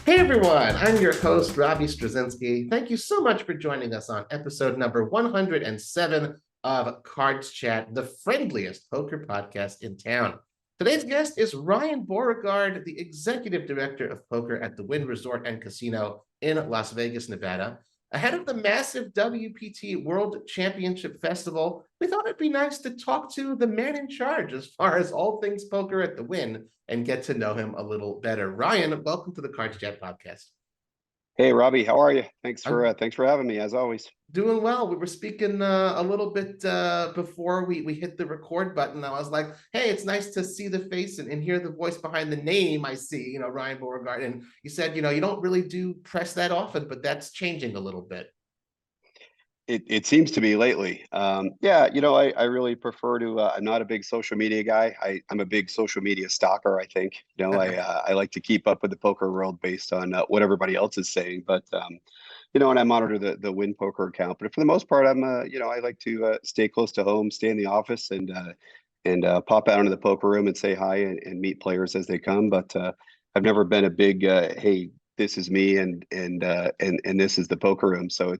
Hey everyone, I'm your host, Robbie Straczynski. Thank you so much for joining us on episode number 107 of Cards Chat, the friendliest poker podcast in town. Today's guest is Ryan Beauregard, the executive director of poker at the Wynn Resort and Casino in Las Vegas, Nevada. Ahead of the massive WPT World Championship Festival, we thought it'd be nice to talk to the man in charge as far as all things poker at the Wynn and get to know him a little better. Ryan, welcome to the CardsChat Podcast. Hey Robbie, how are you? I'm Thanks for having me as always. doing well. We were speaking a little bit before we hit the record button. I was like, hey, it's nice to see the face and hear the voice behind the name I see, Ryan Beauregard. And you said, you don't really do press that often, but that's changing a little bit. It seems to be lately. Yeah, I really prefer to. I'm not a big social media guy. I'm a big social media stalker. I think I like to keep up with the poker world based on what everybody else is saying. But and I monitor the Win Poker account. But for the most part, I like to stay close to home, stay in the office, and pop out into the poker room and say hi and meet players as they come. But I've never been a big hey, this is me and this is the poker room. So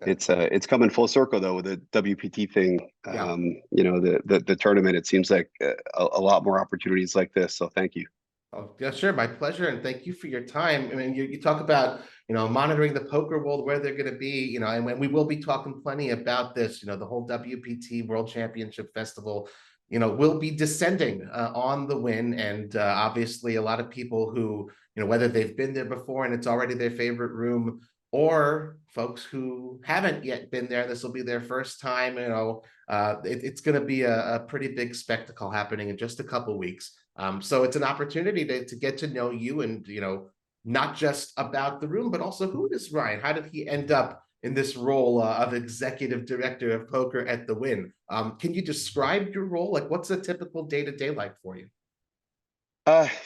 it's coming full circle though with the WPT thing. Yeah. The tournament. It seems like a lot more opportunities like this. So thank you. Oh, yeah, sure. My pleasure. And thank you for your time. I mean, you talk about, monitoring the poker world, where they're going to be, and when we will be talking plenty about this, the whole WPT World Championship Festival, will be descending on the Win. And obviously, a lot of people who, whether they've been there before and it's already their favorite room, or folks who haven't yet been there, this will be their first time. It's going to be a pretty big spectacle happening in just a couple weeks. So it's an opportunity to get to know you and, not just about the room, but also who is Ryan? How did he end up in this role of executive director of poker at the Win? Can you describe your role? Like, what's a typical day-to-day like for you?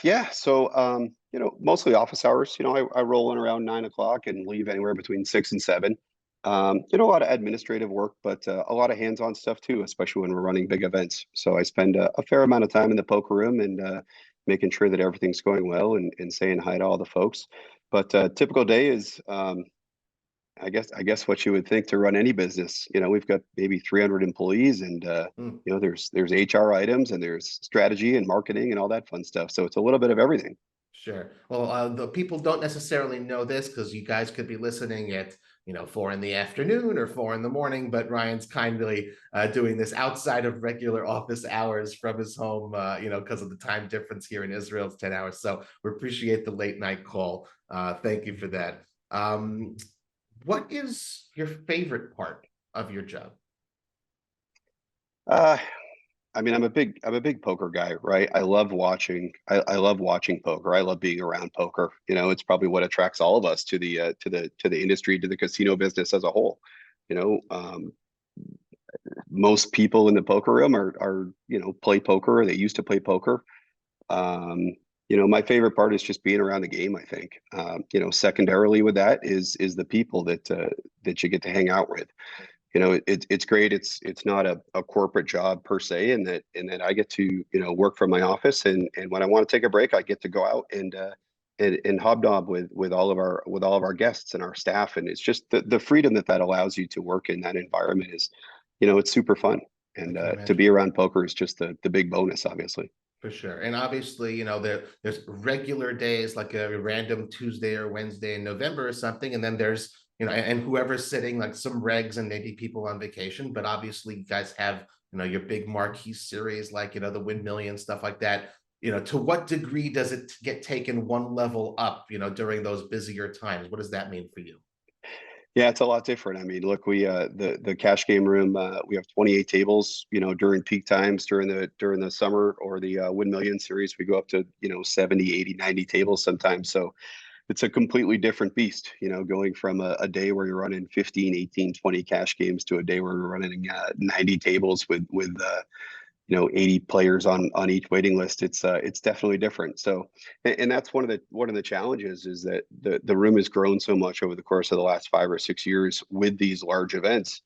Yeah. So mostly office hours. I roll in around 9 o'clock and leave anywhere between 6 and 7. A lot of administrative work, but a lot of hands-on stuff too, especially when we're running big events. So I spend a fair amount of time in the poker room and making sure that everything's going well and saying hi to all the folks. But typical day is, I guess what you would think to run any business. We've got maybe 300 employees, and Mm. there's HR items and there's strategy and marketing and all that fun stuff. So it's a little bit of everything. Sure. Well, the people don't necessarily know this because you guys could be listening at 4 in the afternoon or 4 in the morning, but Ryan's kindly doing this outside of regular office hours from his home, because of the time difference here in Israel. It's 10 hours. So we appreciate the late night call. Thank you for that. What is your favorite part of your job? Uh, I mean, I'm a big poker guy, right? I love watching poker. I love being around poker. It's probably what attracts all of us to the industry, to the casino business as a whole. You know, um, Most people in the poker room are play poker, or they used to play poker. My favorite part is just being around the game, I think. Secondarily with that is the people that you get to hang out with. It's great. It's not a corporate job per se, and that I get to work from my office, and when I want to take a break, I get to go out and hobnob with all of our guests and our staff, and it's just the freedom that allows you to work in that environment is, it's super fun, I and can to imagine. be around poker is just the big bonus, obviously. For sure. And obviously, there's regular days like a random Tuesday or Wednesday in November or something. And then there's, and whoever's sitting, like some regs and maybe people on vacation. But obviously, you guys have, your big marquee series like, the Win Million, stuff like that. To what degree does it get taken one level up, during those busier times? What does that mean for you? Yeah, it's a lot different. I mean, look, the cash game room, we have 28 tables. During peak times, during the summer or the Win Million series, we go up to 70, 80, 90 tables sometimes. So it's a completely different beast. Going from a day where you're running 15, 18, 20 cash games to a day where you're running 90 tables with 80 players on each waiting list. It's definitely different. So, and that's one of the challenges, is that the room has grown so much over the course of the last 5 or 6 years with these large events.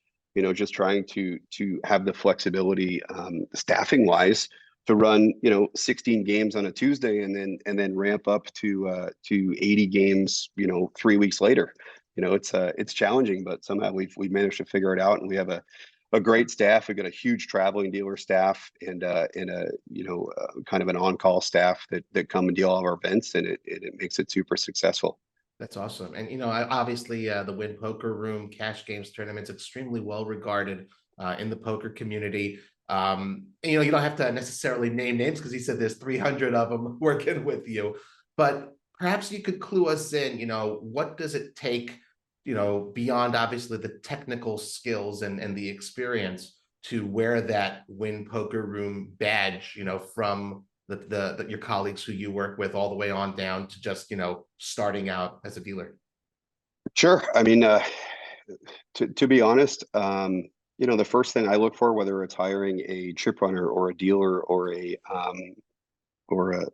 Just trying to have the flexibility, staffing wise, to run, 16 games on a Tuesday and then ramp up to 80 games, 3 weeks later. It's challenging, but somehow we've managed to figure it out, and we have a great staff. We've got a huge traveling dealer staff and a kind of an on-call staff that come and do all of our events, and it makes it super successful. That's awesome. And obviously, the Wynn Poker Room cash games tournament's extremely well regarded in the poker community. And, you don't have to necessarily name names because he said there's 300 of them working with you, but perhaps you could clue us in. What does it take, beyond obviously the technical skills and the experience to wear that Wynn Poker Room badge, from your colleagues who you work with all the way on down to just, starting out as a dealer? Sure. I mean, to be honest, the first thing I look for, whether it's hiring a trip runner or a dealer or a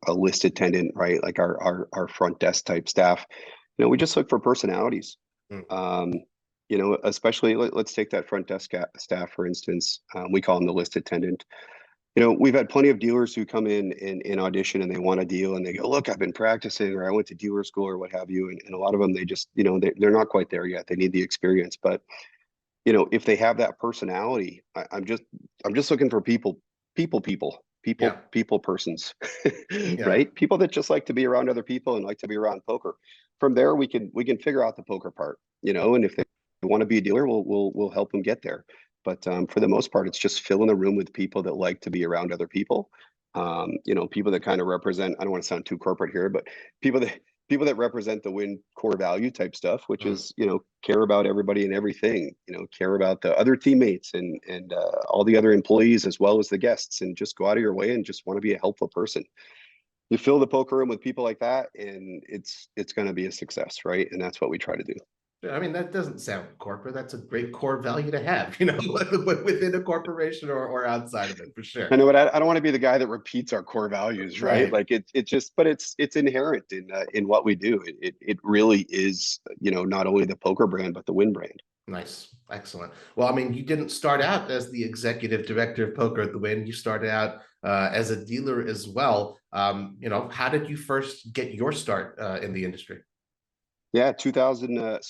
list attendant, right? Like our front desk type staff, we just look for personalities. Mm. Especially let's take that front desk staff, for instance. We call them the list attendant. We've had plenty of dealers who come in audition and they want a deal and they go, look, I've been practicing, or I went to dealer school or what have you. And a lot of them, they just, they're not quite there yet. They need the experience. But, if they have that personality, I'm just looking for people Yeah. persons, Yeah. right? People that just like to be around other people and like to be around poker. From there, we can figure out the poker part, and if they want to be a dealer, we'll help them get there. But for the most part, it's just filling the room with people that like to be around other people. People that kind of represent, I don't want to sound too corporate here, but people that represent the Wynn core value type stuff, which Mm. is, care about everybody and everything, care about the other teammates and all the other employees as well as the guests, and just go out of your way and just want to be a helpful person. You fill the poker room with people like that, and it's going to be a success, right? And that's what we try to do. I mean, that doesn't sound corporate. That's a great core value to have, within a corporation or outside of it, for I sure. know, but I don't want to be the guy that repeats our core values, right? Right. Like it's just, but it's inherent in what we do. It really is, not only the poker brand but the Wynn brand. Nice. Excellent. Well, I mean, you didn't start out as the executive director of poker at the Wynn. You started out as a dealer as well. How did you first get your start in the industry? Yeah, 2000.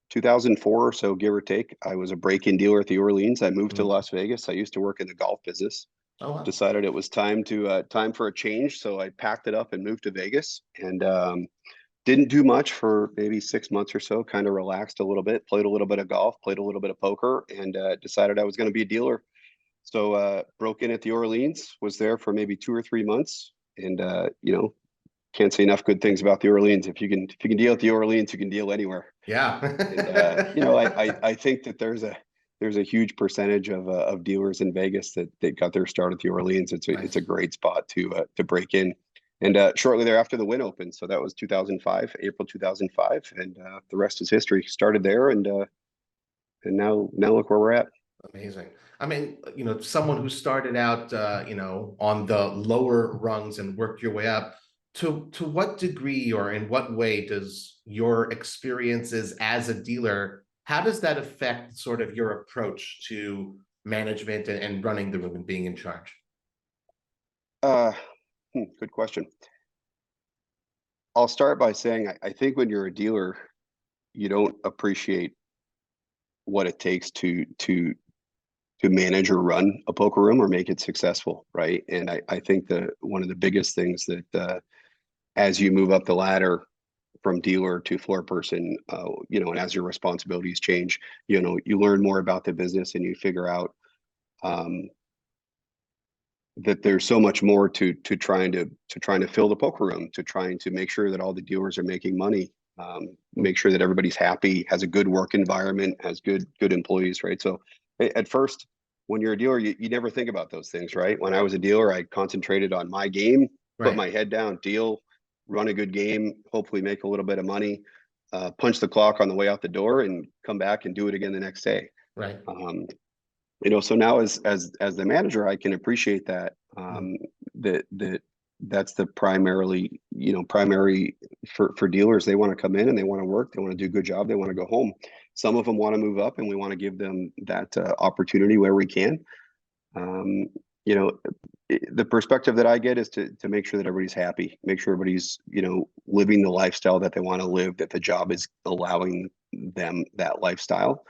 2004 or so, give or take. I was a break-in dealer at the Orleans. I moved to Mm. Las Vegas. I used to work in the golf business. Oh, wow. Decided it was time for a change, so I packed it up and moved to Vegas. And didn't do much for maybe 6 months or so. Kind of relaxed a little bit, played a little bit of golf, played a little bit of poker, and decided I was going to be a dealer. So broke in at the Orleans. Was there for maybe 2 or 3 months, and can't say enough good things about the Orleans. If you can deal at the Orleans, you can deal anywhere. Yeah. And I think that there's a huge percentage of dealers in Vegas that got their start at the Orleans. It's Nice. a great spot to break in. And shortly thereafter, the Wynn opened. So that was 2005, April 2005, and the rest is history. Started there, and now look where we're at. Amazing. I mean, someone who started out, on the lower rungs and worked your way up, to what degree or in what way does your experiences as a dealer, how does that affect sort of your approach to management and running the room and being in charge? Good question. I'll start by saying I think when you're a dealer, you don't appreciate what it takes to manage or run a poker room or make it successful, right? And I think one of the biggest things that as you move up the ladder from dealer to floor person, and as your responsibilities change, you learn more about the business and you figure out that there's so much more to trying to fill the poker room, to trying to make sure that all the dealers are making money, make sure that everybody's happy, has a good work environment, has good employees, right? So at first, when you're a dealer, you never think about those things, right? When I was a dealer, I concentrated on my game, put my head down, deal, run a good game, hopefully make a little bit of money, punch the clock on the way out the door, and come back and do it again the next day. Right. So now as the manager, I can appreciate that, that's the primary for dealers. They want to come in and they want to work, they want to do a good job, they want to go home. Some of them want to move up, and we want to give them that opportunity where we can. you know, the perspective that I get is to make sure that everybody's happy, make sure everybody's, living the lifestyle that they want to live, that the job is allowing them that lifestyle.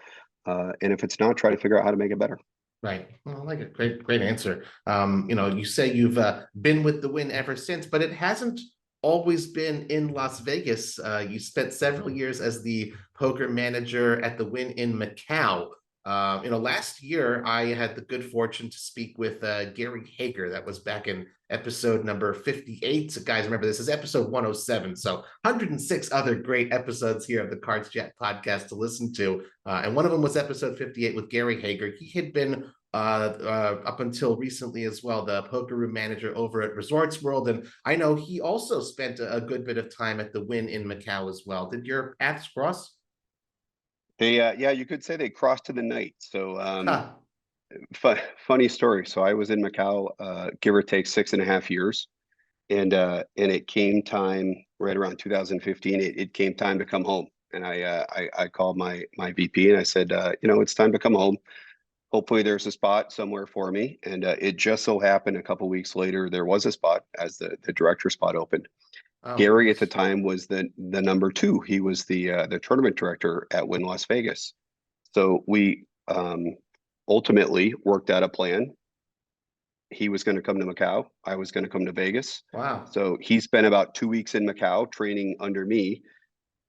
And if it's not, try to figure out how to make it better. Right. Well, I like it. Great answer. You say you've been with the Wynn ever since, but it hasn't always been in Las Vegas. You spent several years as the poker manager at the Wynn in Macau. Last year I had the good fortune to speak with Gary Hager. That was back in episode number 58. So guys, remember this is episode 107. So 106 other great episodes here of the Cards Chat podcast to listen to. And one of them was episode 58 with Gary Hager. He had been up until recently as well, the poker room manager over at Resorts World. And I know he also spent a good bit of time at the Wynn in Macau as well. Did your paths cross? Yeah, you could say they crossed in the night. So Huh. funny story. So I was in Macau, give or take 6.5 years. And it came time right around 2015. It came time to come home, and I called my VP and I said, it's time to come home. Hopefully, there's a spot somewhere for me. And it just so happened a couple weeks later there was a spot as the director spot opened. Oh, Gary at the nice. time was the number two. He was the tournament director at Wynn Las Vegas. So we ultimately worked out a plan. He was going to come to Macau. I was going to come to Vegas. Wow. So he spent about 2 weeks in Macau training under me.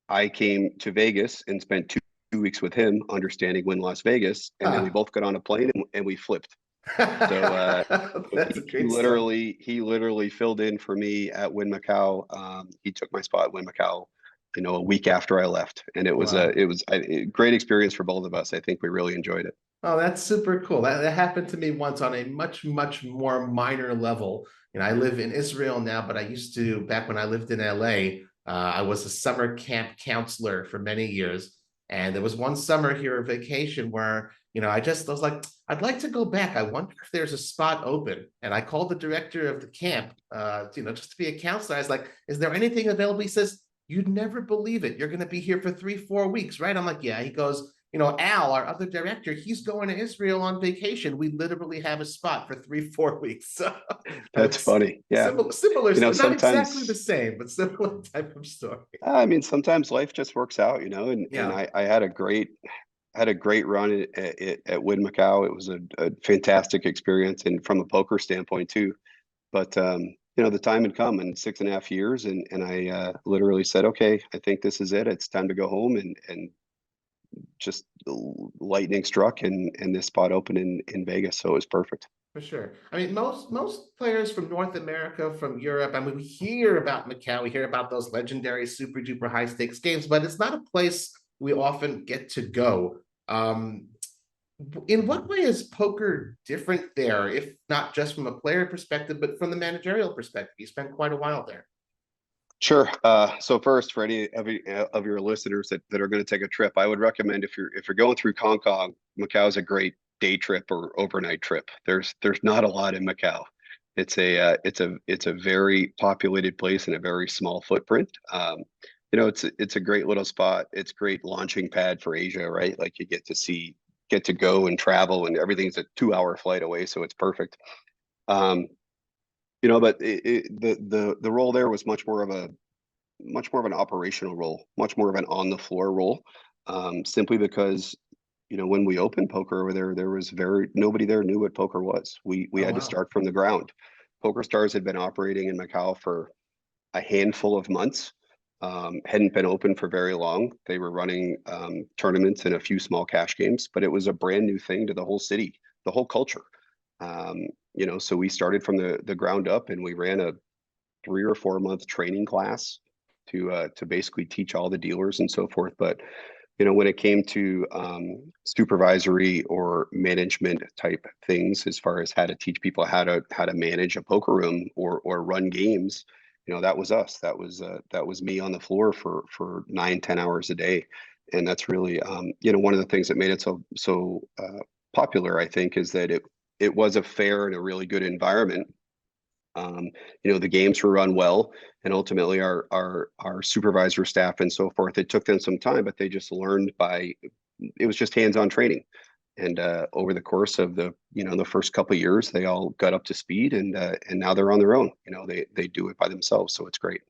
I came to Vegas and spent two weeks with him, understanding Wynn Las Vegas, and then we Huh. both got on a plane and we flipped. So That's a he great story. literally filled in for me at Wynn Macau. He took my spot at Wynn Macau, a week after I left, and it was Wow. a great experience for both of us. I think we really enjoyed it. Oh, that's super cool. That happened to me once on a much more minor level. I live in Israel now, but I used to, back when I lived in LA, I was a summer camp counselor for many years. And there was one summer here, a vacation where, I was like, I'd like to go back. I wonder if there's a spot open. And I called the director of the camp, just to be a counselor. I was like, is there anything available? He says, you'd never believe it. You're going to be here for 3-4 weeks, right? I'm like, yeah. He goes, Al, our other director, he's going to Israel on vacation. We literally have a spot for 3-4 weeks. So That's it's funny. Yeah. similar, not exactly the Sometimes same, but similar type of story. I mean, sometimes life just works out, and Yeah, I had a great run at Wynn Macau. It was a fantastic experience, and from a poker standpoint too. But the time had come in 6.5 years, and I literally said, okay, I think this is it. It's time to go home, and just lightning struck, and this spot opened in Vegas, so it was perfect. for sure. I mean, most players from North America, from Europe, I mean, we hear about Macau, we hear about those legendary super duper high stakes games, but it's not a place we often get to go. In what way is poker different there, if not just from a player perspective, but from the managerial perspective? You spent quite a while there. Sure. So first, for any of your listeners that are going to take a trip, I would recommend if you're going through Hong Kong, Macau is a great day trip or overnight trip. There's not a lot in Macau. It's a very populated place and a very small footprint. It's a great little spot. It's a great launching pad for Asia, right? Like you get to go and travel, and everything's a 2-hour flight away, so it's perfect. Um, but the role there was much more of an operational role, much more of an on the floor role, simply because when we opened poker over there was nobody there knew what poker was. We Oh, had to wow. start from the ground. Poker Stars had been operating in Macau for a handful of months. Hadn't been open for very long. They were running tournaments and a few small cash games, but it was a brand new thing to the whole city, the whole culture. So we started from the ground up, and we ran a 3 or 4 month training class to basically teach all the dealers and so forth. But when it came to supervisory or management type things, as far as how to teach people how to manage a poker room or run games, that was us. That was me on the floor for 9-10 hours a day. And that's really one of the things that made it so popular, I think, is that it was a fair and a really good environment. The games were run well, and ultimately our supervisor staff and so forth, it took them some time, but they just learned it was just hands-on training. And over the course of the first couple of years, they all got up to speed, and now they're on their own. They do it by themselves, so it's great.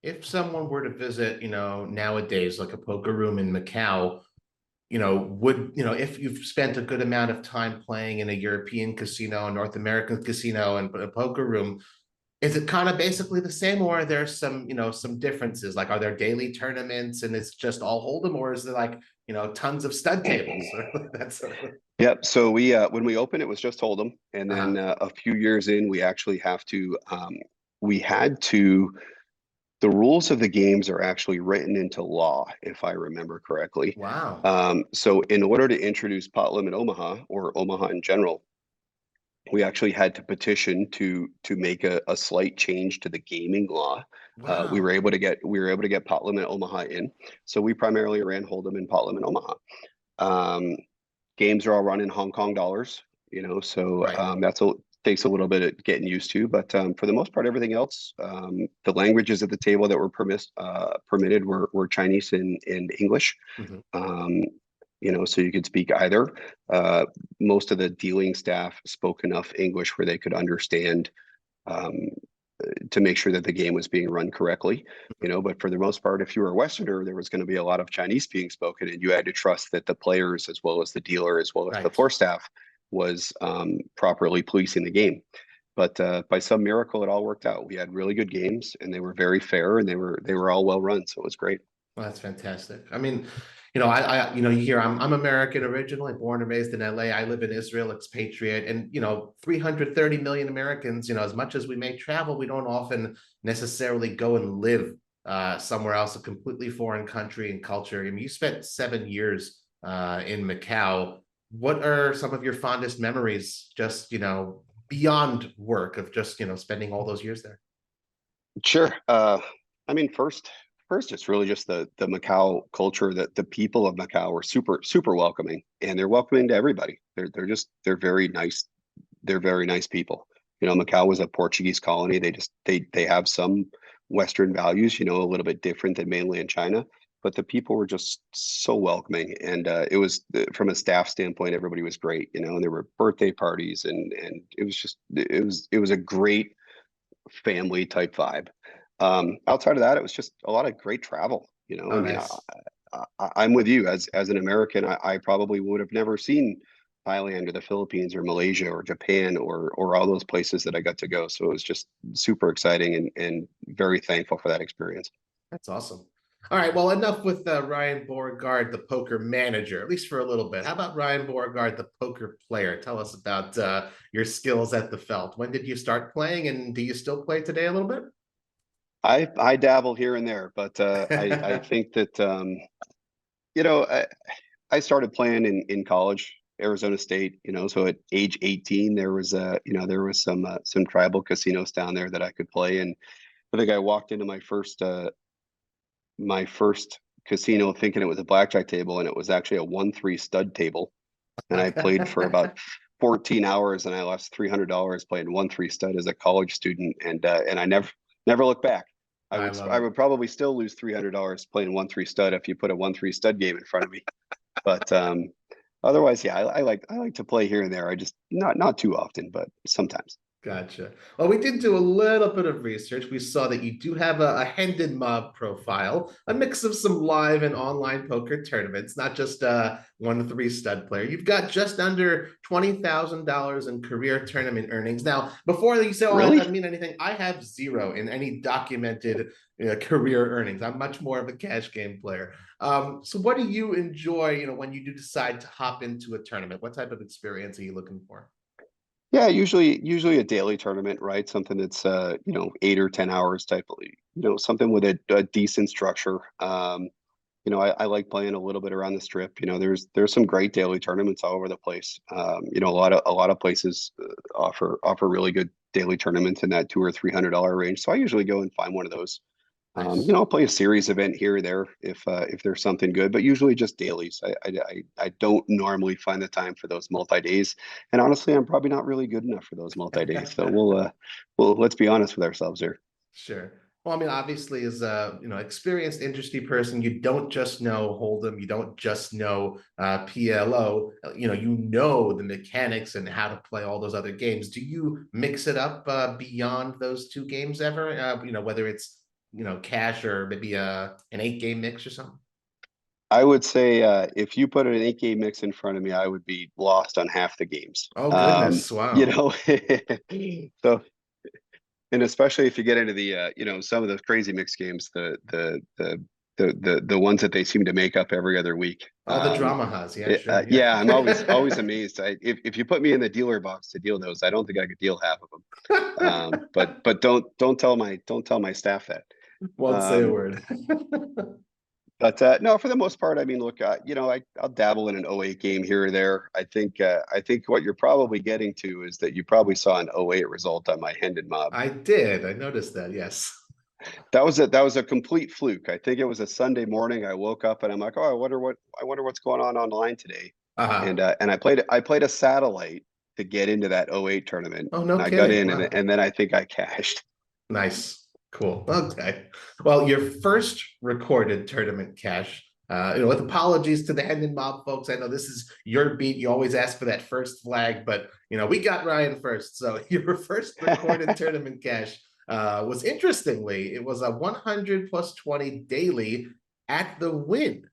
If someone were to visit, nowadays, like a poker room in Macau, if you've spent a good amount of time playing in a European casino, a North American casino, and a poker room, is it kind of basically the same, or are there some differences? Like, are there daily tournaments and it's just all hold'em, or is there like, tons of stud tables or that sort of? Yep. So we when we opened, it was just Hold'em, and then a few years in, we actually have to we had to. The rules of the games are actually written into law, if I remember correctly. Wow. So in order to introduce pot limit Omaha, or Omaha in general, we actually had to petition to make a slight change to the gaming law. We were Wow. able to get pot limit Omaha in. So we primarily ran Hold'em and pot limit Omaha. Games are all run in Hong Kong dollars, so Right. takes a little bit of getting used to, but for the most part, everything else, the languages at the table that were permitted were Chinese and English. Mhm. Um, so you could speak either. Most of the dealing staff spoke enough English where they could understand, um, to make sure that the game was being run correctly. But for the most part, if you were a Westerner, there was going to be a lot of Chinese being spoken, and you had to trust that the players, as well as the dealer, as well as the Right. floor staff, was properly policing the game. But by some miracle, it all worked out. We had really good games, and they were very fair, and they were all well run, so it was great. Well, that's fantastic. I mean, you hear I'm American originally, born and raised in LA. I live in Israel, expatriate, and 330 million Americans. As much as we may travel, we don't often necessarily go and live somewhere else, a completely foreign country and culture. I mean, you spent 7 years in Macau. What are some of your fondest memories, just beyond work, of just spending all those years there? Sure. I mean, first, it's really just the Macau culture. That the people of Macau were super super welcoming, and they're welcoming to everybody. They're very nice. They're very nice people. Macau was a Portuguese colony. They have some Western values, a little bit different than mainland China, but the people were just so welcoming, and it was from a staff standpoint, everybody was great, and there were birthday parties, and it was a great family type vibe. Outside of that, it was just a lot of great travel. I Oh, mean, nice. I'm with you. As an American, I probably would have never seen Thailand or the Philippines or Malaysia or Japan or all those places that I got to go. So it was just super exciting, and very thankful for that experience. That's awesome. All right. Well, enough with Ryan Beauregard, the poker manager, at least for a little bit. How about Ryan Beauregard, the poker player? Tell us about your skills at the felt. When did you start playing, and do you still play today a little bit? I dabble here and there, but I think that you know I started playing in college, Arizona State. So at age 18, there was some tribal casinos down there that I could play, and I think I walked into my first casino thinking it was a blackjack table, and it was actually a 1-3 stud table. And I played for about 14 hours, and I lost $300 playing 1-3 stud as a college student, and I never looked back. I I would love I it. would probably still lose $300 playing 1-3 stud if you put a 1-3 stud game in front of me. But otherwise, yeah, I like to play here and there. I just not too often, but sometimes. Gotcha. Well, we did do a little bit of research. We saw that you do have a Hendon Mob profile, a mix of some live and online poker tournaments, not just 1-3 stud player. You've got just under $20,000 in career tournament earnings. Now, before you say, "Oh, that doesn't Really? mean anything," I have zero in any documented career earnings. I'm much more of a cash game player. So, what do you enjoy? When you do decide to hop into a tournament, what type of experience are you looking for? Yeah, usually a daily tournament, right? Something that's 8 or 10 hours type of, something with a decent structure. I like playing a little bit around the strip. There's some great daily tournaments all over the place. A lot of places offer really good daily tournaments in that $200 or $300 range. So I usually go and find one of those. Nice. I'll play a series event here or there if there's something good, but usually just dailies. I don't normally find the time for those multi days, and honestly, I'm probably not really good enough for those multi days. So we'll let's be honest with ourselves here. Sure. Well, I mean, obviously, as a experienced industry person, you don't just know Hold'em, you don't just know PLO. You know the mechanics and how to play all those other games. Do you mix it up beyond those two games ever? Whether it's cash or maybe an 8 game mix or something. I would say if you put an 8 game mix in front of me, I would be lost on half the games. Oh goodness! You Wow. know, so and especially if you get into the some of those crazy mixed games, the ones that they seem to make up every other week. Oh, the drama has, yeah, sure, yeah. Yeah, I'm always amazed. If you put me in the dealer box to deal those, I don't think I could deal half of them. But don't tell my staff that. Won't say a Um, word. but no, for the most part, I mean, look, I'll dabble in an '08 game here or there. I think what you're probably getting to is that you probably saw an '08 result on my Hendon mob. I did. I noticed that. Yes. That was a complete fluke. I think it was a Sunday morning. I woke up and I'm like, oh, I wonder what's going on online today. Uh-huh. And I played a satellite to get into that '08 tournament. Oh, no And I got kidding. in Wow. and then I think I cashed. Nice. Cool. Okay. Well, your first recorded tournament cash, with apologies to the Hendon Mob folks. I know this is your beat. You always ask for that first flag, but we got Ryan first. So your first recorded tournament cash was interestingly, it was a 100 plus 20 daily at the Wynn.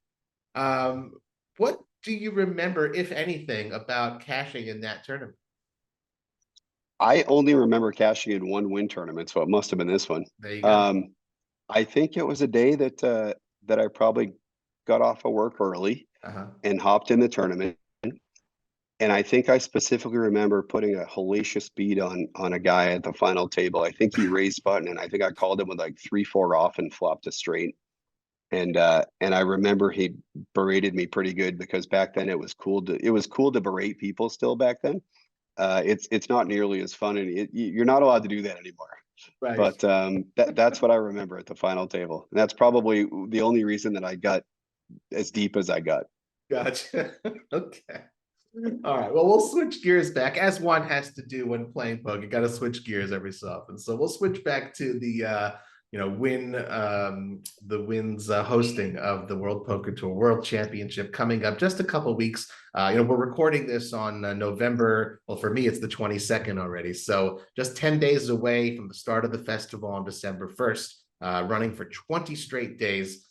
What do you remember, if anything, about cashing in that tournament? I only remember cashing in one Win tournament, so it must have been this one. There you go. Um, I think it was a day that I probably got off of work early Uh-huh. and hopped in the tournament. And I think I specifically remember putting a hellacious beat on a guy at the final table. I think he raised button, and I think I called him with like 3-4 off and flopped a straight. And I remember he berated me pretty good because back then it was cool to berate people still back then. It's not nearly as fun, and you're not allowed to do that anymore. Right. But that's what I remember at the final table. And that's probably the only reason that I got as deep as I got. Gotcha. Okay. All right. Well, we'll switch gears back as one has to do when playing poker. You got to switch gears every so often. So we'll switch back to the Wynn's hosting of the World Poker Tour World Championship coming up just a couple weeks. We're recording this on November. Well, for me, it's the 22nd already. So just 10 days away from the start of the festival on December 1st, running for 20 straight days.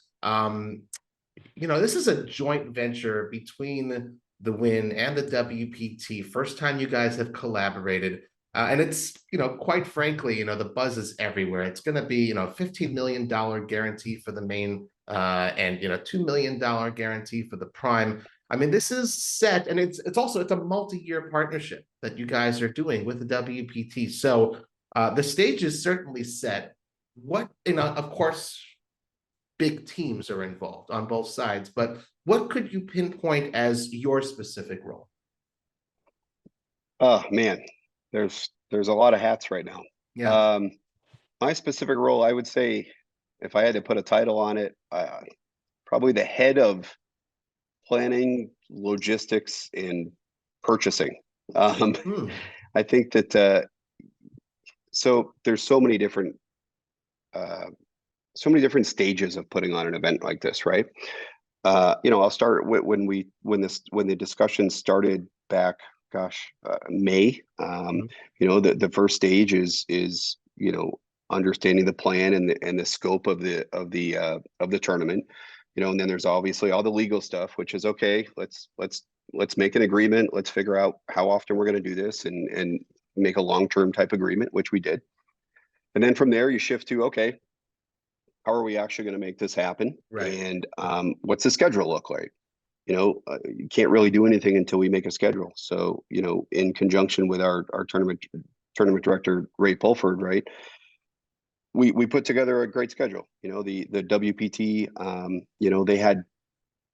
This is a joint venture between the Wynn and the WPT. First time you guys have collaborated. And it's, quite frankly, the buzz is everywhere. It's going to be, $15 million guarantee for the main and, $2 million guarantee for the prime. I mean, this is set, and it's a multi-year partnership that you guys are doing with the WPT. So the stage is certainly set. What, of course, big teams are involved on both sides, but what could you pinpoint as your specific role? Oh man, there's a lot of hats right now. Yeah. My specific role, I would say, if I had to put a title on it, probably the head of planning, logistics, and purchasing. Hmm. I think that so there's so many different stages of putting on an event like this, right? I'll start with when the discussion started back, gosh, May. Mhm. The first stage is understanding the plan and the scope of the tournament. And then there's obviously all the legal stuff, which is okay. Let's make an agreement. Let's figure out how often we're going to do this and make a long-term type agreement, which we did. And then from there, you shift to, okay, how are we actually going to make this happen? Right. And what's the schedule look like? You can't really do anything until we make a schedule. So, in conjunction with our tournament director, Ray Pulford, right? We put together a great schedule. The WPT, they had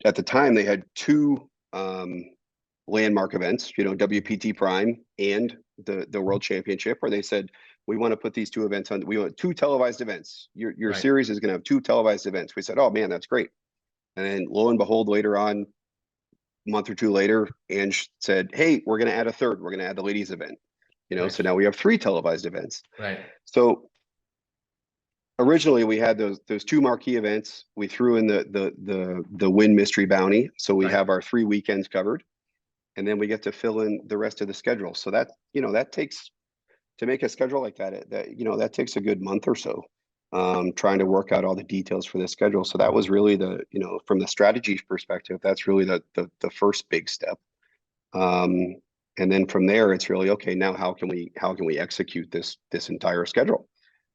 at the time they had two landmark events, WPT Prime and the World Championship, where they said we want to put these two events on. We want two televised events. Your Right. series is going to have two televised events. We said, oh man, that's great. And then lo and behold, later on, a month or two later, Ange said, hey, we're going to add a third. We're going to add the ladies event. Right. So now we have three televised events. Right. So originally we had those two marquee events. We threw in the Wynn Mystery Bounty, so we Right. have our 3 weekends covered, and then we get to fill in the rest of the schedule. So that that takes, to make a schedule like that, that takes a good month or so, trying to work out all the details for the schedule. So that was really from the strategy perspective, that's really the first big step. And then from there, it's really, okay, now how can we execute this entire schedule?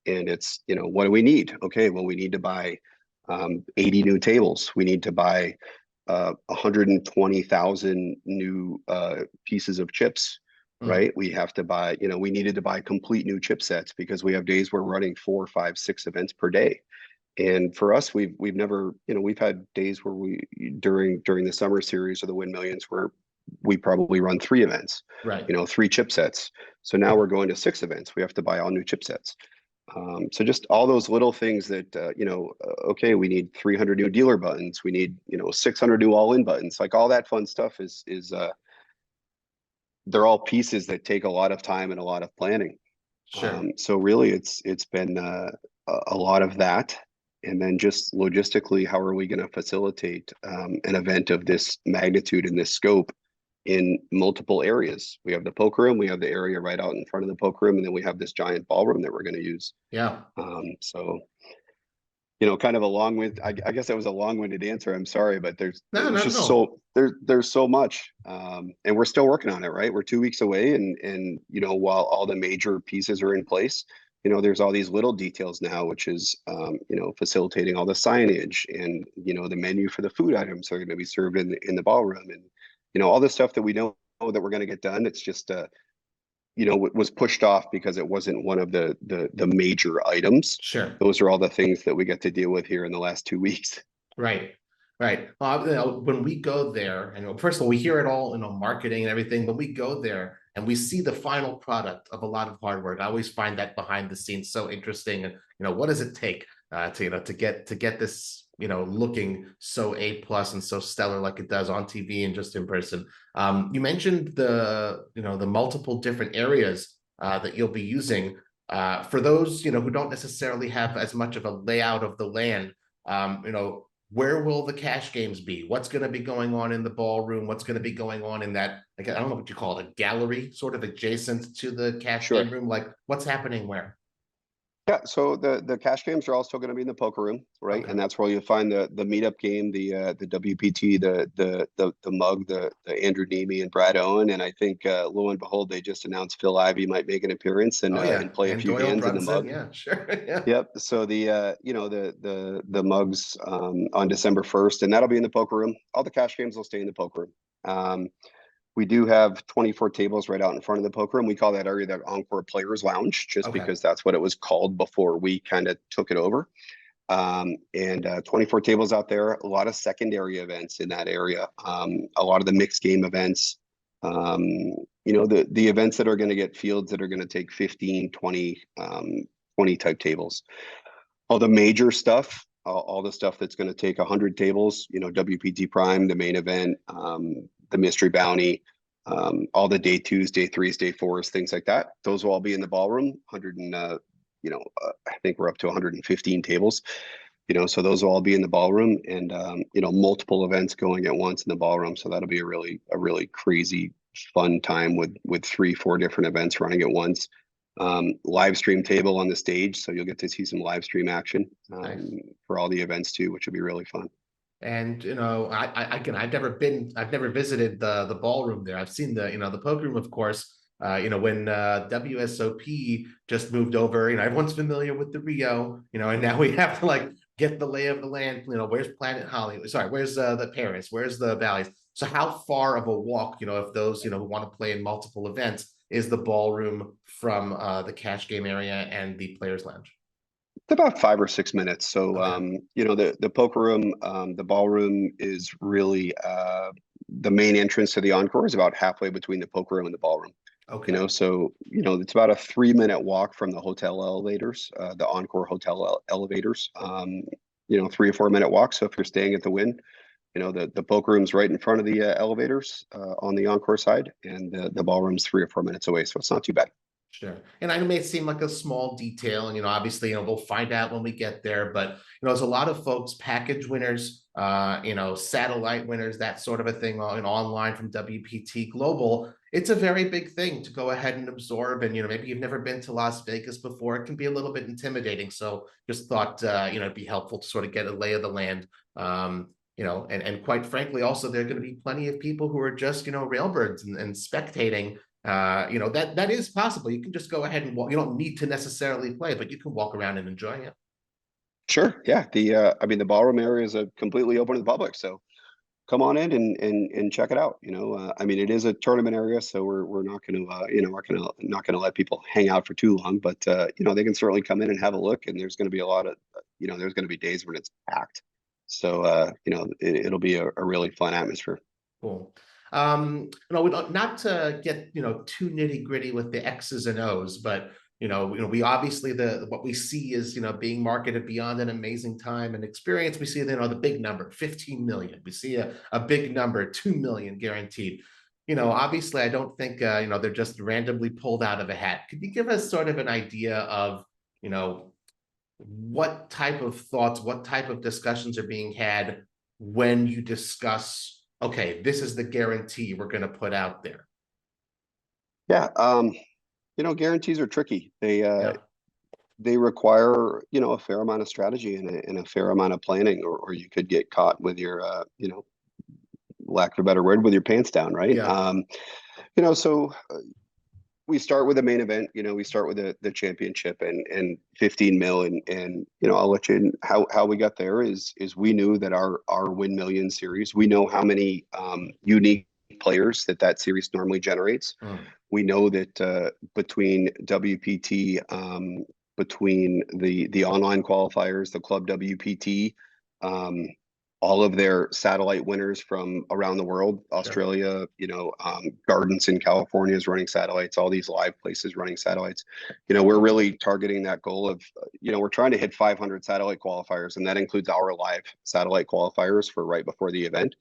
And it's, what do we need? Okay, well, we need to buy 80 new tables. We need to buy 120,000 new pieces of chips, right? We have to buy, we needed to buy complete new chipsets because we have days we're running 4, 5, 6 events per day. And for us, we've never, we've had days where we during the summer series or the Win Millions where we probably run 3 events, Right. 3 chipsets. So now we're going to 6 events. We have to buy all new chipsets. So just all those little things that, okay, we need 300 new dealer buttons. We need, 600 new all-in buttons. Like all that fun stuff is they're all pieces that take a lot of time and a lot of planning. Sure. So really it's been a lot of that. And then just logistically, how are we going to facilitate an event of this magnitude and this scope in multiple areas? We have the poker room, we have the area right out in front of the poker room, and then we have this giant ballroom that we're going to use. Yeah. So, kind of a I guess that was a long-winded answer. I'm sorry, but there's just so there's so much, and we're still working on it. Right, we're 2 weeks away, and while all the major pieces are in place, there's all these little details now, which is facilitating all the signage and the menu for the food items that are going to be served in the ballroom, and all the stuff that we know that we're going to get done. It's just was pushed off because it wasn't one of the major items. Sure. Those are all the things that we get to deal with here in the last 2 weeks. Right. Right. When we go there, and first of all, we hear it all, marketing and everything. When we go there and we see the final product of a lot of hard work, I always find that behind the scenes so interesting. And what does it take to get this looking so A+ and so stellar like it does on TV and just in person. You mentioned the multiple different areas that you'll be using. For those who don't necessarily have as much of a layout of the land, where will the cash games be? What's going to be going on in the ballroom? What's going to be going on in that, like, I don't know what you call it, a gallery sort of adjacent to the cash game room? Like, what's happening where? Yeah, so the cash games are also going to be in the poker room, right? Okay. And that's where you'll find the meetup game, the WPT, the mug, the Andrew Neeme and Brad Owen, and I think lo and behold, they just announced Phil Ivey might make an appearance and play a few Doyle hands in the Brunson, mug. yeah, sure. Yeah. Yep. So the mugs on December 1st, and that'll be in the poker room. All the cash games will stay in the poker room. We do have 24 tables right out in front of the poker room. We call that area that Encore Players Lounge, just because that's what it was called before we kind of took it over. And 24 tables out there, a lot of secondary events in that area, a lot of the mixed game events, the events that are going to get fields that are going to take 15, 20, 20 type tables. All the major stuff, all the stuff that's going to take 100 tables, WPT Prime, the main event, the Mystery Bounty, all the day 2s, day 3s, day 4s, things like that. Those will all be in the ballroom. 100 and I think we're up to 115 tables. So those will all be in the ballroom, and multiple events going at once in the ballroom. So that'll be a really crazy fun time with 3-4 different events running at once. Live stream table on the stage, so you'll get to see some live stream action for all the events too, which will be really fun. And I've never visited the ballroom there. I've seen the poker room, of course. When WSOP just moved over, everyone's familiar with the Rio, and now we have to get the lay of the land. Where's Planet Hollywood? Sorry, where's the Paris? Where's the Valleys? So how far of a walk, if those who want to play in multiple events, is the ballroom from the cash game area and the players lounge? It's about 5 or 6 minutes. So, the poker room, the ballroom is really the main entrance to the Encore is about halfway between the poker room and the ballroom. Okay. So, it's about a 3-minute walk from the hotel elevators, the Encore hotel elevators, 3 or 4 minute walk. So if you're staying at the Wynn, the poker room's right in front of the elevators on the Encore side, and the ballroom's 3 or 4 minutes away. So it's not too bad. Sure. And I know it may seem like a small detail, and obviously, we'll find out when we get there, but there's a lot of folks, package winners, satellite winners, that sort of a thing online from WPT Global. It's a very big thing to go ahead and absorb. And maybe you've never been to Las Vegas before. It can be a little bit intimidating. So just thought it'd be helpful to sort of get a lay of the land. And quite frankly, also there are going to be plenty of people who are just, railbirds and spectating. That is possible. You can just go ahead and walk. You don't need to necessarily play, but you can walk around and enjoy it. Sure. Yeah. I mean, the ballroom area is completely open to the public, so come on in and check it out. I mean, it is a tournament area, so we're not going to not going to let people hang out for too long, but they can certainly come in and have a look. And there's going to be a lot of there's going to be days when it's packed, so it'll be a really fun atmosphere. Cool. Not to get too nitty gritty with the X's and O's, but we obviously what we see is being marketed beyond an amazing time and experience. We see the big number, 15 million. We see a big number, 2 million guaranteed. Obviously, I don't think they're just randomly pulled out of a hat. Could you give us sort of an idea of what type of thoughts, what type of discussions are being had when you discuss, okay, this is the guarantee we're going to put out there? Yeah. Guarantees are tricky. Yeah. They require, a fair amount of strategy and a fair amount of planning, or you could get caught with your, lack of a better word, with your pants down, right? Yeah. So we start with the main event. We start with the championship and 15 mil, and I'll let you in how we got there is we knew that our Win Million series, we know how many unique players that series normally generates. We know that between WPT, between the online qualifiers, the club WPT, all of their satellite winners from around the world, Australia, Gardens in California is running satellites, all these live places running satellites. We're really targeting that goal of, we're trying to hit 500 satellite qualifiers, and that includes our live satellite qualifiers for right before the event.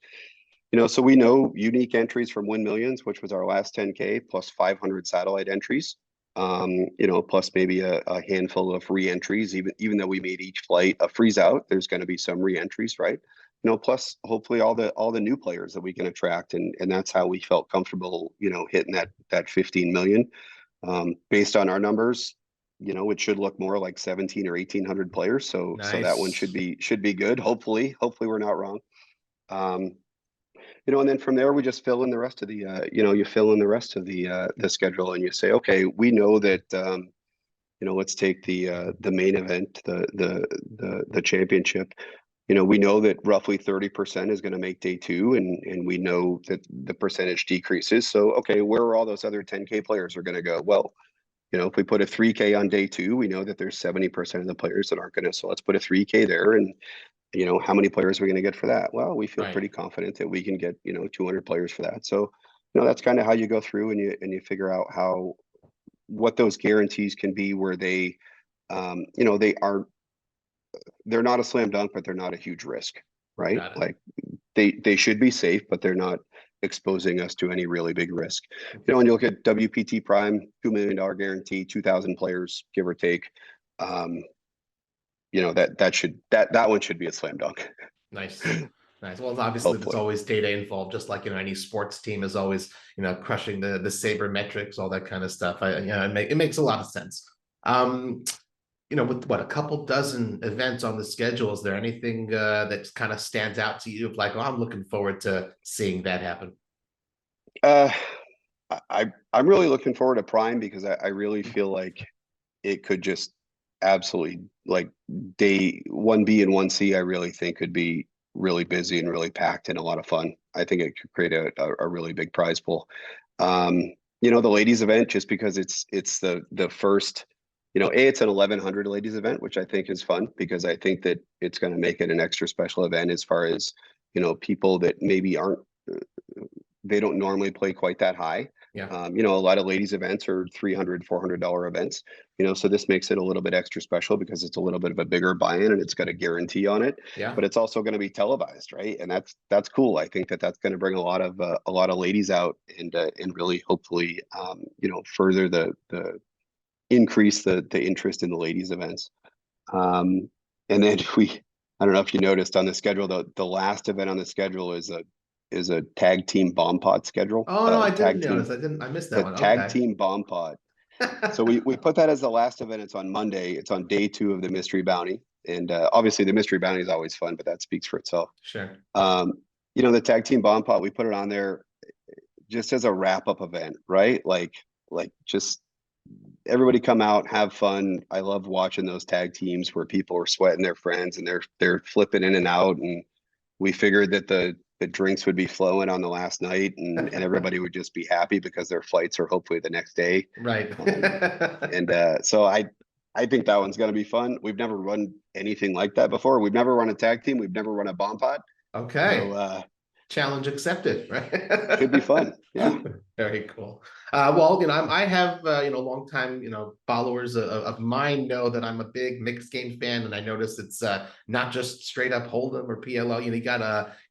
So we know unique entries from Win Millions, which was our last 10K, plus 500 satellite entries, plus maybe a handful of re-entries. Even though we made each flight a freeze out, there's going to be some re-entries, right? Plus hopefully all the new players that we can attract, and that's how we felt comfortable, hitting that 15 million. Based on our numbers, it should look more like 17 or 1800 players. So Nice. So that one should be good. Hopefully we're not wrong. And then from there we just fill in the rest of the you fill in the rest of the schedule, and you say, okay, we know that let's take the main event, the championship. We know that roughly 30% is going to make day two, and we know that the percentage decreases. So, okay, where are all those other 10K players are going to go? Well, if we put a 3K on day two, we know that there's 70% of the players that aren't going to. So let's put a 3K there, and how many players are we going to get for that? Well, we feel pretty confident that we can get 200 players for that. So, that's kind of how you go through and you figure out what those guarantees can be, where they, they're not a slam dunk, but they're not a huge risk, right? Like they should be safe, but they're not exposing us to any really big risk. And you look at WPT Prime, $2 million guarantee, 2,000 players, give or take. That one should be a slam dunk. Nice. Nice. Well, obviously there's always data involved, just like any sports team is always crushing the sabermetrics, all that kind of stuff. It makes a lot of sense. With a couple dozen events on the schedule, is there anything that kind of stands out to you, like, I'm looking forward to seeing that happen? I'm really looking forward to Prime, because I really feel like it could just absolutely, like, day 1B and 1C, I really think could be really busy and really packed and a lot of fun. I think it could create a really big prize pool. The ladies event, just because it's the first, it's an 1100 ladies event, which I think is fun, because I think that it's going to make it an extra special event as far as, people that maybe they don't normally play quite that high. Yeah. A lot of ladies events are $300, $400 events, so this makes it a little bit extra special because it's a little bit of a bigger buy-in and it's got a guarantee on it. Yeah. But it's also going to be televised, right? And that's cool. I think that's going to bring a lot of ladies out and really hopefully further the increase the interest in the ladies events. And then I don't know if you noticed on the schedule, the last event on the schedule is a tag team bomb pot schedule. Oh no, I didn't notice. I missed that The one. tag Okay. team bomb pot. So we put that as the last event. It's on Monday. It's on day 2 of the mystery bounty. And obviously the mystery bounty is always fun, but that speaks for itself. Sure. The tag team bomb pot, we put it on there just as a wrap up event, right? Like just everybody come out, have fun. I love watching those tag teams where people are sweating their friends and they're flipping in and out. And we figured that the drinks would be flowing on the last night and everybody would just be happy because their flights are hopefully the next day. Right. So I think that one's going to be fun. We've never run anything like that before. We've never run a tag team. We've never run a bomb pot. Okay. So challenge accepted, right? should be fun. Yeah. Very cool. Well, I have long time followers of mine know that I'm a big mixed game fan, and I notice it's not just straight up Hold'em or PLO. You got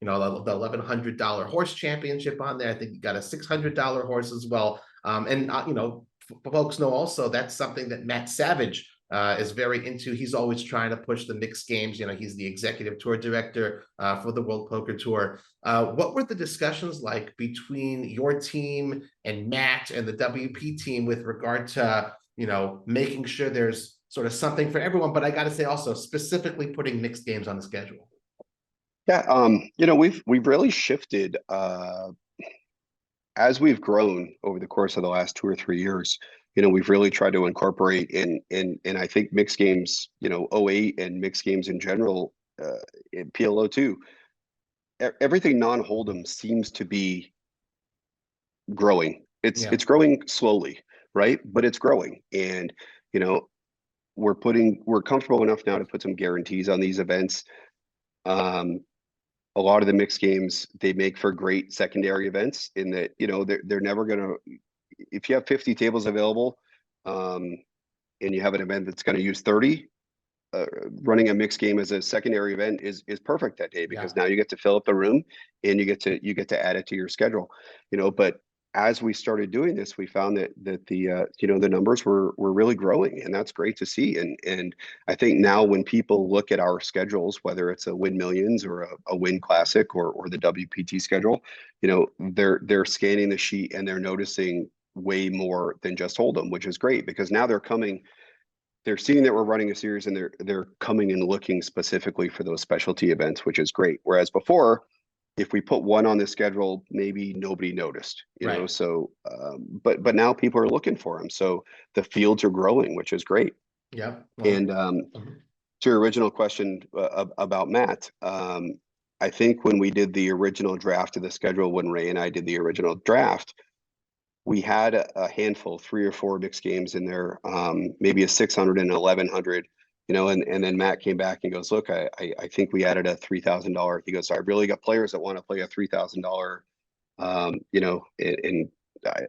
the $1,100 horse championship on there. I think you got a $600 horse as well. And folks know also that's something that Matt Savage is very into. He's always trying to push the mixed games. He's the executive tour director for the World Poker Tour. What were the discussions like between your team and Matt and the WP team with regard to, making sure there's sort of something for everyone, but I got to say also specifically putting mixed games on the schedule? Yeah. We've really shifted as we've grown over the course of the last 2 or 3 years. We've really tried to incorporate in I think mixed games, 08 and mixed games in general, in PLO too. Everything non-Hold'em seems to be growing. It's growing slowly, right? But it's growing. And, we're comfortable enough now to put some guarantees on these events. A lot of the mixed games, they make for great secondary events in that, they're never going to, if you have 50 tables available, and you have an event that's going to use 30, running a mixed game as a secondary event is perfect that day because now you get to fill up the room and you get to add it to your schedule. But as we started doing this, we found that the numbers were really growing, and that's great to see. And I think now when people look at our schedules, whether it's a Wynn Millions or a Wynn Classic or the WPT schedule, they're scanning the sheet and they're noticing way more than just Hold'em, which is great because now they're seeing that we're running a series and they're coming and looking specifically for those specialty events, which is great. Whereas before, if we put one on the schedule, maybe nobody noticed, Right. So, but now people are looking for them. So the fields are growing, which is great. Yeah. And to your original question about Matt, I think when we did the original draft of the schedule, when Ray and I did the original draft, we had a handful, 3 or 4 mixed games in there, maybe a 600 and 1100, and then Matt came back and goes, look, I think we added a $3,000. He goes, so I really got players that want to play a $3,000, and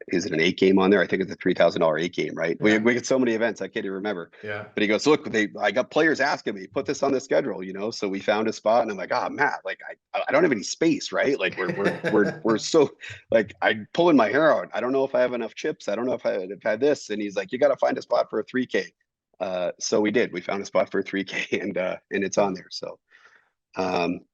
is it an 8 game on there? I think it's a $3,000 8 game, right? Yeah. We get so many events, I can't even remember. Yeah. But he goes, look, I got players asking me, put this on the schedule, so we found a spot, and I'm like, Matt, like I don't have any space, right? Like we're so like I'm pulling my hair out. I don't know if I have enough chips. I don't know if I've had this. And he's like, you got to find a spot for a 3K. So we did. We found a spot for a 3K, and it's on there. So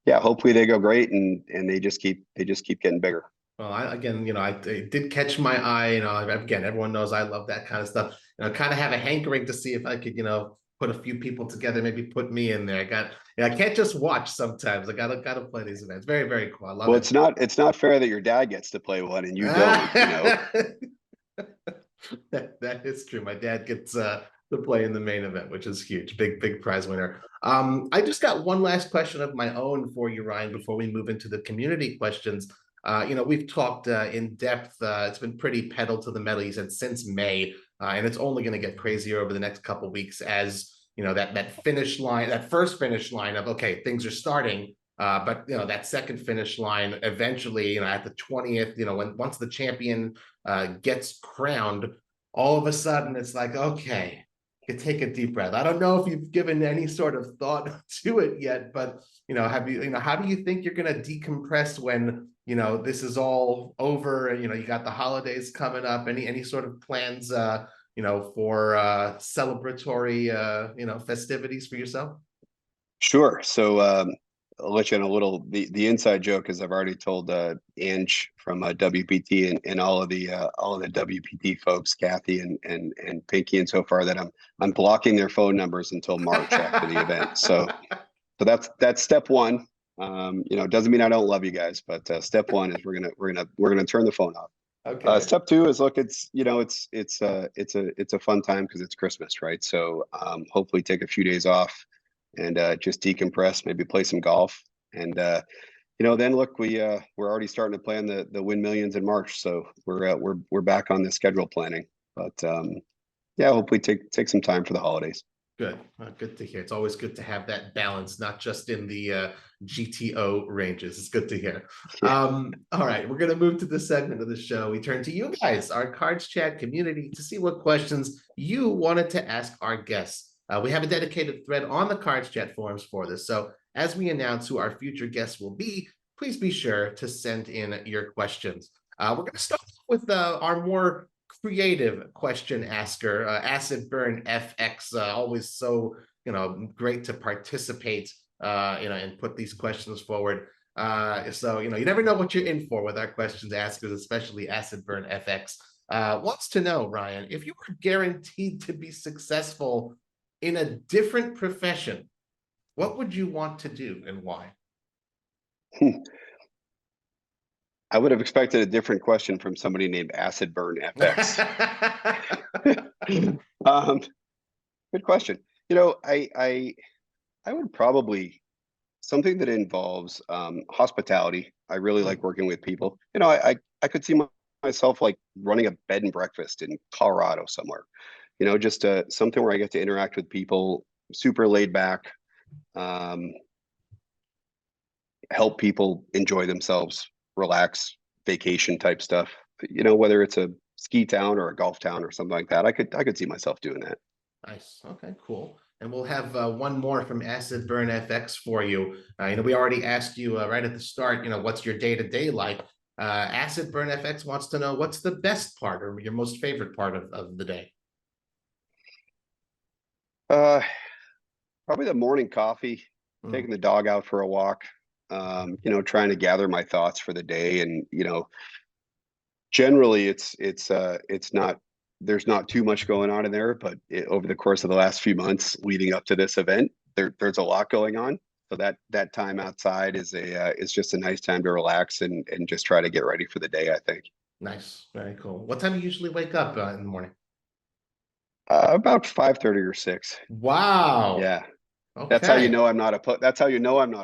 hopefully they go great, and they just keep getting bigger. Well, it did catch my eye. Again, everyone knows I love that kind of stuff. Kind of have a hankering to see if I could, put a few people together, maybe put me in there. I can't just watch sometimes. I gotta play these events. Very, very cool. I love it. Well, it's not fair that your dad gets to play one and you don't, That is true. My dad gets to play in the main event, which is huge. Big prize winner. I just got one last question of my own for you, Ryan, before we move into the community questions. We've talked in depth. It's been pretty pedal to the metal, you said, since May, and it's only going to get crazier over the next couple of weeks as that finish line, that first finish line of okay, things are starting, but that second finish line eventually, at the 20th, once the champion gets crowned, all of a sudden it's like okay, you take a deep breath. I don't know if you've given any sort of thought to it yet, but how do you think you're going to decompress when this is all over and you got the holidays coming up? Any sort of plans for celebratory, festivities for yourself? Sure. So I'll let you in a little. The inside joke is I've already told Ange from WPT and all of the WPT folks, Kathy and Pinky, and so far that I'm blocking their phone numbers until March after the event. So that's step one. Doesn't mean I don't love you guys, but step one is we're gonna turn the phone off. Okay. Step two is look, it's a fun time because it's Christmas, right? So hopefully take a few days off and just decompress, maybe play some golf. And then look, we're already starting to plan the Win Millions in March. So we're back on the schedule planning. But yeah, hopefully take some time for the holidays. Good. Good to hear. It's always good to have that balance, not just in the GTO ranges. It's good to hear. Yeah. All right, we're going to move to this segment of the show. We turn to you guys, our Cards Chat community, to see what questions you wanted to ask our guests. We have a dedicated thread on the Cards Chat forums for this. So as we announce who our future guests will be, please be sure to send in your questions. We're going to start with our more creative question asker, Acid Burn FX, always so great to participate, and put these questions forward. So you never know what you're in for with our questions askers, especially Acid Burn FX. Wants to know, Ryan, if you were guaranteed to be successful in a different profession, what would you want to do and why? I would have expected a different question from somebody named Acid Burn FX. Good question. I would probably something that involves hospitality. I really like working with people. I could see myself like running a bed and breakfast in Colorado somewhere. Just something where I get to interact with people, super laid back, help people enjoy themselves, relax, vacation type stuff. Whether it's a ski town or a golf town or something like that, I could see myself doing that. Nice. Okay, cool. And we'll have one more from Acid Burn FX for you. We already asked you right at the start, what's your day-to-day like? Acid Burn FX wants to know what's the best part or your most favorite part of the day? Probably the morning coffee, taking the dog out for a walk, trying to gather my thoughts for the day. And, generally it's not, there's not too much going on in there, but over the course of the last few months leading up to this event, there's a lot going on. So that time outside is just a nice time to relax and just try to get ready for the day, I think. Nice. Very cool. What time do you usually wake up in the morning? About 5:30 or 6. Wow. Yeah. That's how you Okay. know I'm not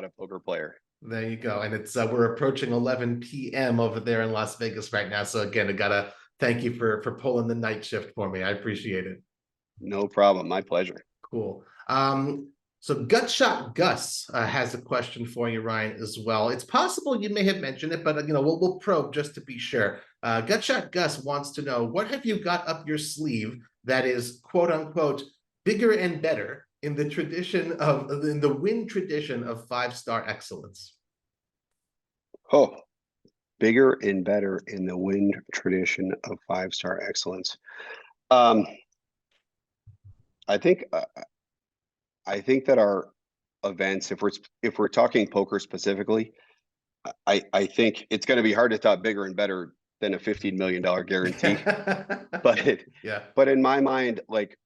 a poker player. There you go. And it's we're approaching 11 p.m. over there in Las Vegas right now. So again, I gotta thank you for pulling the night shift for me. I appreciate it. No problem. My pleasure. Cool. So Gutshot Gus has a question for you, Ryan, as well. It's possible you may have mentioned it, but we'll probe just to be sure. Gutshot Gus wants to know, what have you got up your sleeve that is quote unquote bigger and better in the Wynn tradition of 5-star excellence? Oh, bigger and better in the Wynn tradition of 5-star excellence. I think that our events, if we're talking poker specifically, I think it's going to be hard to top bigger and better than a $15 million guarantee. But yeah, but in my mind, like,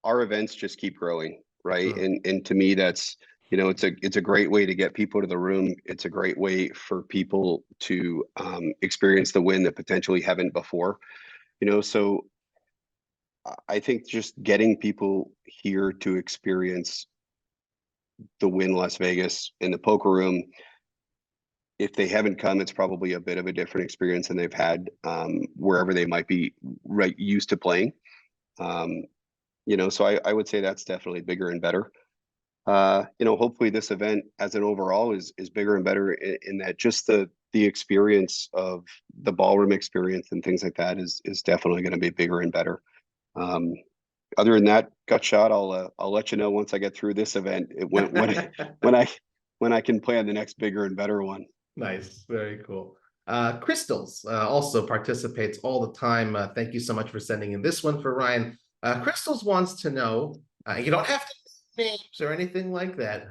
our events just keep growing, right? And to me, that's, it's a great way to get people to the room. It's a great way for people to experience the Win that potentially haven't before. So I think just getting people here to experience the Win Las Vegas in the poker room, if they haven't come, it's probably a bit of a different experience than they've had wherever they might be used to playing. So I would say that's definitely bigger and better. Hopefully this event as an overall is bigger and better in that just the experience of the ballroom experience and things like that is definitely going to be bigger and better. Other than that, Gutshot, I'll let you know once I get through this event when I can plan the next bigger and better one. Nice, very cool. Crystals also participates all the time. Thank you so much for sending in this one for Ryan. Crystals wants to know, you don't have to name names or anything like that.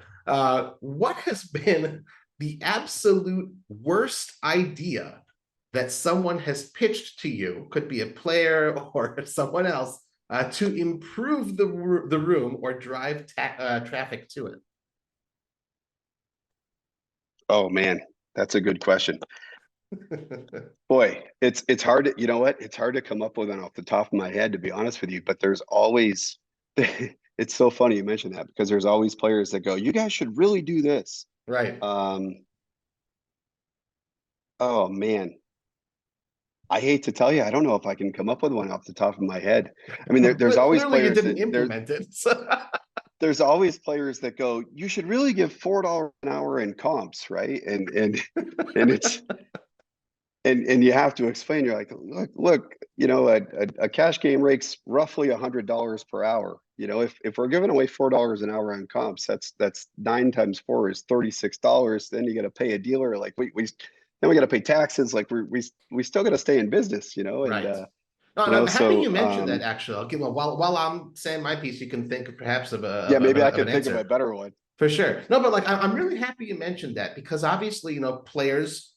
What has been the absolute worst idea that someone has pitched to you, could be a player or someone else, to improve the room or drive traffic to it? Oh man, that's a good question. Boy, it's hard to, you know what? It's hard to come up with one off the top of my head, to be honest with you, but there's always it's so funny you mentioned that because there's always players that go, you guys should really do this. Right. Oh man. I hate to tell you, I don't know if I can come up with one off the top of my head. I mean, there's always Clearly you players didn't that implement it. So. there's always players that go, you should really give $4 an hour in comps, right? And it's and you have to explain. You're like, look, you know, a cash game rake's roughly $100 per hour. You know, if we're giving away $4 an hour on comps, that's 9 times 4 is $36. Then you got to pay a dealer. Like we then we got to pay taxes. Like we still got to stay in business, you know. And Right. No, and I'm happy you mentioned that. Actually, I'll give while I'm saying my piece, you can think perhaps of yeah, maybe I an can think answer. of a better one. For sure. No, but like I'm really happy you mentioned that because obviously, you know, players,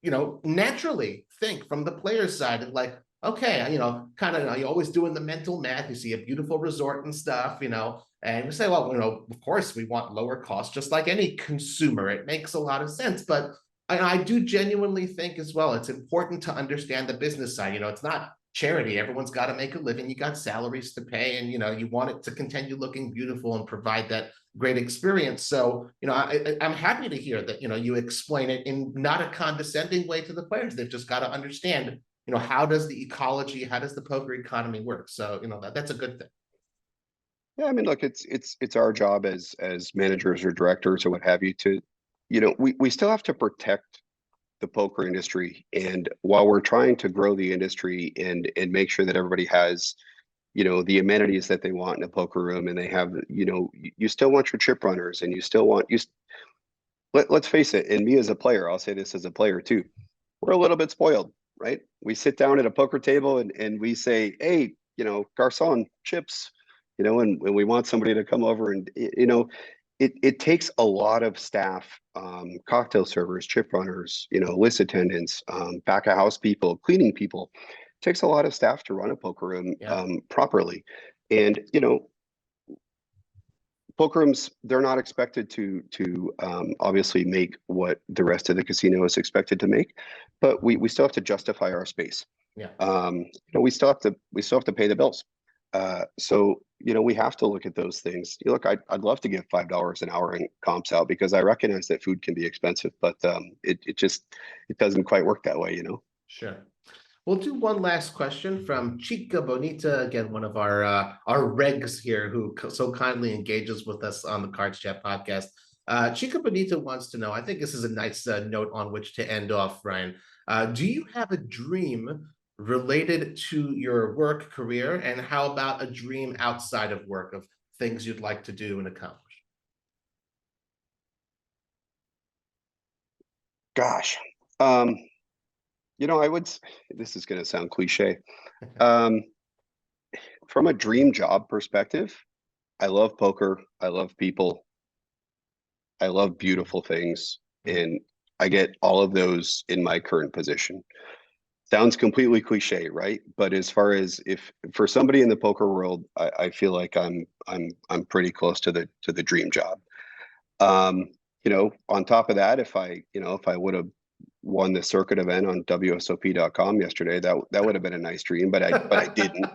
you know, naturally think from the player's side of like, okay, you know, kind of, you're always doing the mental math. You see a beautiful resort and stuff, you know, and you say, well, you know, of course we want lower costs, just like any consumer. It makes a lot of sense. But I do genuinely think as well, it's important to understand the business side. You know, it's not charity. Everyone's got to make a living. You got salaries to pay, and, you know, you want it to continue looking beautiful and provide that great experience. So, you know, I'm happy to hear that, you know, you explain it in not a condescending way to the players. They've just got to understand, you know, how does the ecology, how does the poker economy work? So, you know, that's a good thing. Yeah, I mean, look, it's our job as managers or directors or what have you to, you know, we still have to protect the poker industry. And while we're trying to grow the industry and make sure that everybody has, you know, the amenities that they want in a poker room, and they have, you know, you still want your chip runners, and you still want let's face it, and me as a player, I'll say this as a player too, we're a little bit spoiled, right? We sit down at a poker table and we say, hey, you know, garçon, chips, you know, and we want somebody to come over and, you know, it takes a lot of staff, cocktail servers, chip runners, you know, list attendants, back of house people, cleaning people. It takes a lot of staff to run a poker room properly. And, you know, poker rooms, they're not expected to obviously make what the rest of the casino is expected to make, but we still have to justify our space. Yeah. You know, we still have to pay the bills. So, you know, we have to look at those things. Look, I'd love to give $5 an hour in comps out because I recognize that food can be expensive, but it doesn't quite work that way, you know. Sure. We'll do one last question from Chica Bonita, again, one of our regs here who so kindly engages with us on the CardsChat podcast. Chica Bonita wants to know, I think this is a nice note on which to end off, Ryan. Do you have a dream related to your work career? And how about a dream outside of work of things you'd like to do and accomplish? Gosh. You know, this is going to sound cliche. From a dream job perspective, I love poker. I love people. I love beautiful things. And I get all of those in my current position. Sounds completely cliche, right? But as far as if for somebody in the poker world, I feel like I'm pretty close to the dream job. You know, on top of that, if I would have won the circuit event on WSOP.com yesterday, that would have been a nice dream, but I didn't.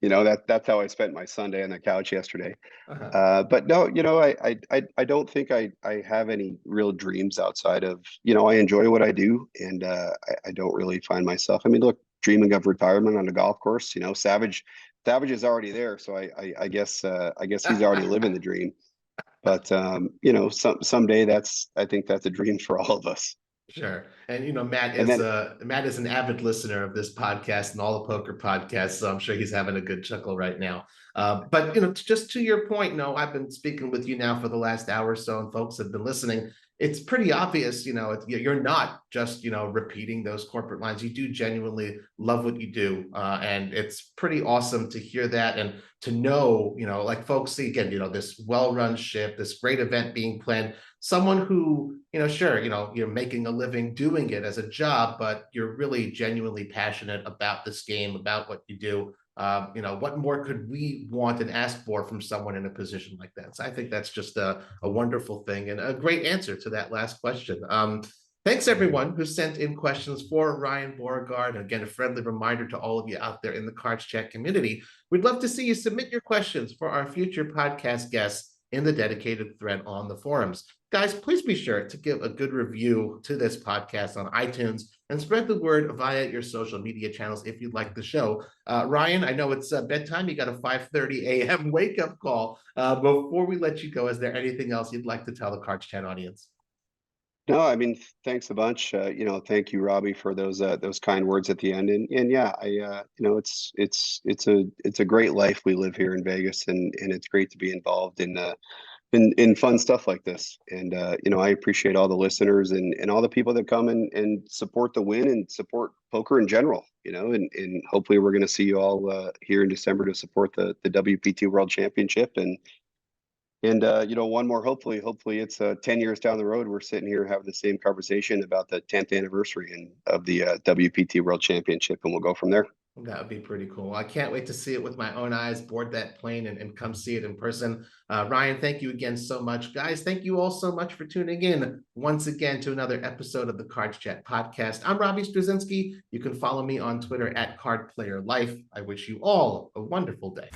You know, that's how I spent my Sunday on the couch yesterday. But no, you know, I don't think I have any real dreams outside of, you know, I enjoy what I do, and I don't really find myself. I mean, look, dreaming of retirement on a golf course, you know, Savage is already there, so I guess he's already living the dream. But you know, someday I think that's a dream for all of us. Sure. And, you know, Matt And then is an avid listener of this podcast and all the poker podcasts, so I'm sure he's having a good chuckle right now. But, you know, just to your point, no, I've been speaking with you now for the last hour or so, and folks have been listening. it's pretty obvious, you're not just, repeating those corporate lines. You do genuinely love what you do. And it's pretty awesome to hear that and to know, like folks see again, this well-run ship, this great event being planned, someone who, sure, you're making a living doing it as a job, but you're really genuinely passionate about this game, about what you do. What more could we want and ask for from someone in a position like that? So I think that's just a wonderful thing and a great answer to that last question. Thanks everyone who sent in questions for Ryan Beauregard. And again, a friendly reminder to all of you out there in the Cards Chat community. We'd love to see you submit your questions for our future podcast guests in the dedicated thread on the forums. Guys, please be sure to give a good review to this podcast on iTunes and spread the word via your social media channels if you like the show. Ryan, I know it's bedtime. You got a 5:30 a.m. wake-up call. Before we let you go, is there anything else you'd like to tell the Cards Chat audience? No, I mean, thanks a bunch. Thank you, Robbie, for those kind words at the end. And yeah, it's a great life we live here in Vegas, and it's great to be involved in fun stuff like this. And I appreciate all the listeners and all the people that come and support the Wynn and support poker in general. And hopefully we're going to see you all here in December to support the WPT World Championship and one more, hopefully it's 10 years down the road, we're sitting here having the same conversation about the 10th anniversary of the WPT World Championship, and we'll go from there. That would be pretty cool. I can't wait to see it with my own eyes, board that plane and come see it in person. Ryan, thank you again so much. Guys, thank you all so much for tuning in once again to another episode of the Cards Chat Podcast. I'm Robbie Struzinski. You can follow me on Twitter at CardPlayerLife. I wish you all a wonderful day.